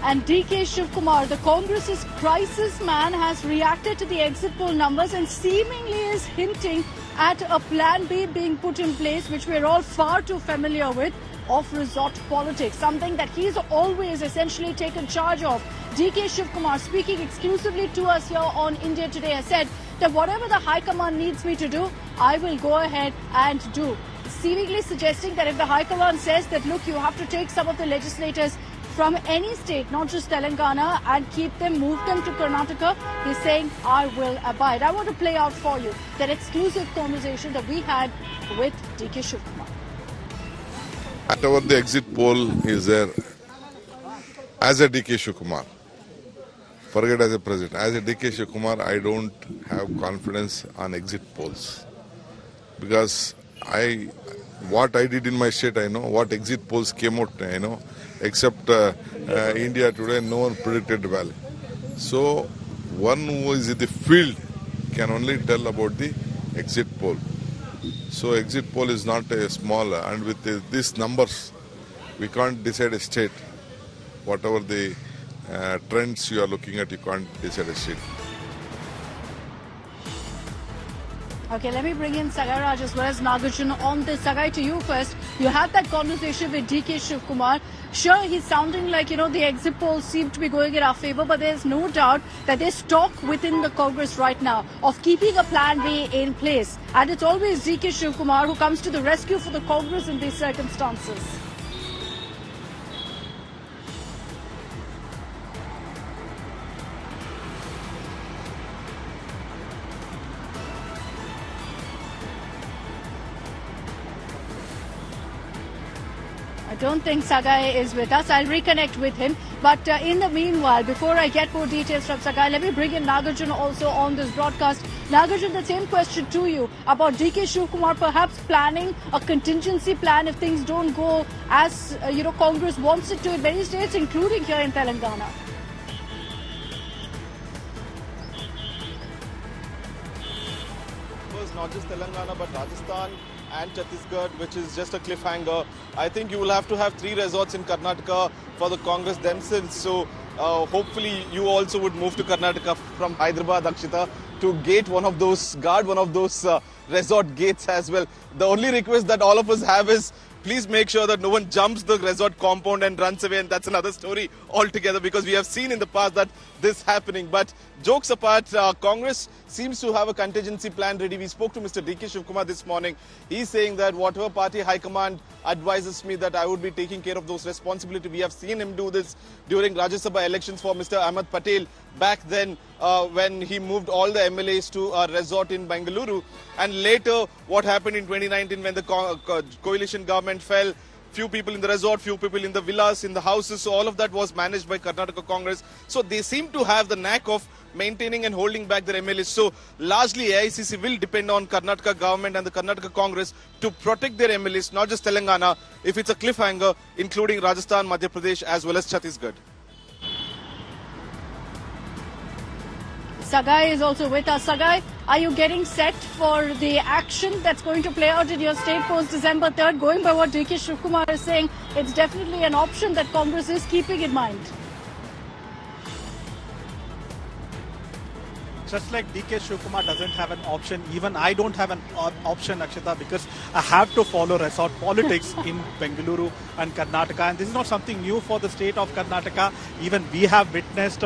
And DK Shivakumar, the Congress's crisis man, has reacted to the exit poll numbers and seemingly is hinting at a plan B being put in place, which we're all far too familiar with, of resort politics, something that he's always essentially taken charge of. DK Shivakumar, speaking exclusively to us here on India Today, has said that whatever the High Command needs me to do, I will go ahead and do. Seemingly suggesting that if the High Command says that, look, you have to take some of the legislators from any state, not just Telangana, and move them to Karnataka, he's saying, I will abide. I want to play out for you that exclusive conversation that we had with DK Shivakumar. Whatever the exit poll is there, as a DK Shivakumar, forget as a president, as a DK Shivakumar, I don't have confidence on exit polls. Because what I did in my state, I know. What exit polls came out, I know. Except India Today, no one predicted well. So, one who is in the field can only tell about the exit poll. So, exit poll is not a small, and with these numbers, we can't decide a state. Whatever the trends you are looking at, you can't decide a state. Okay, let me bring in Sagai Raj as well as Nagarjuna on this. Sagai, to you first. You had that conversation with DK Shivakumar. Sure, he's sounding like, the exit polls seem to be going in our favor, but there's no doubt that there's talk within the Congress right now of keeping a plan B in place. And it's always DK Shivakumar who comes to the rescue for the Congress in these circumstances. I don't think Sagai is with us. I'll reconnect with him. But in the meanwhile, before I get more details from Sagai, let me bring in Nagarjuna also on this broadcast. Nagarjuna, the same question to you about DK Shivakumar perhaps planning a contingency plan if things don't go as, Congress wants it to in many states, including here in Telangana. Not just Telangana, but Rajasthan and Chhattisgarh, which is just a cliffhanger. I think you will have to have 3 resorts in Karnataka for the Congress themselves. So hopefully you also would move to Karnataka from Hyderabad, Akshita, to guard one of those resort gates as well. The only request that all of us have is, please make sure that no one jumps the resort compound and runs away, and that's another story altogether, because we have seen in the past that this happening. But jokes apart, Congress seems to have a contingency plan ready. We spoke to Mr. DK Shivakumar this morning. He's saying that whatever party high command advises me, that I would be taking care of those responsibilities. We have seen him do this during Rajya Sabha elections for Mr. Ahmed Patel back then, when he moved all the MLAs to a resort in Bengaluru. And later, what happened in 2019 when the coalition government fell, few people in the resort, few people in the villas, in the houses, so all of that was managed by Karnataka Congress. So they seem to have the knack of maintaining and holding back their MLAs. So largely AICC will depend on Karnataka government and the Karnataka Congress to protect their MLAs, not just Telangana, if it's a cliffhanger, including Rajasthan, Madhya Pradesh as well as Chhattisgarh. Sagai is also with us. Sagai, are you getting set for the action that's going to play out in your state post December 3rd? Going by what DK Shivakumar is saying, it's definitely an option that Congress is keeping in mind. Just like DK Shivakumar doesn't have an option, even I don't have an option, Akshita, because I have to follow resort politics in Bengaluru and Karnataka. And this is not something new for the state of Karnataka. Even we have witnessed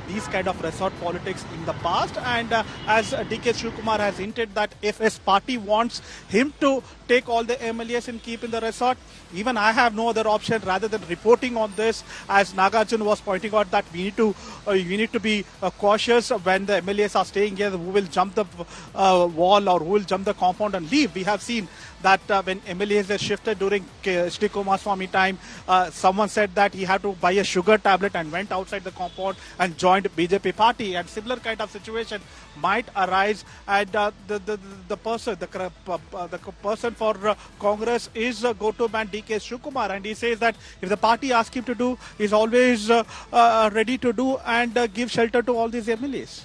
these kind of resort politics in the past. And as DK Shivakumar has hinted that if his party wants him to take all the MLAs and keep in the resort, even I have no other option rather than reporting on this. As Nagarjuna was pointing out, that we need to be cautious when the MLAs are staying here, who will jump the wall or who will jump the compound and leave. We have seen that when MLAs were shifted during Shri Kumaraswamy time, someone said that he had to buy a sugar tablet and went outside the compound and joined BJP party. And similar kind of situation might arise. And the person for Congress is go-to man DK Shivakumar, and he says that if the party asks him to do, he's always ready to do and give shelter to all these MLAs.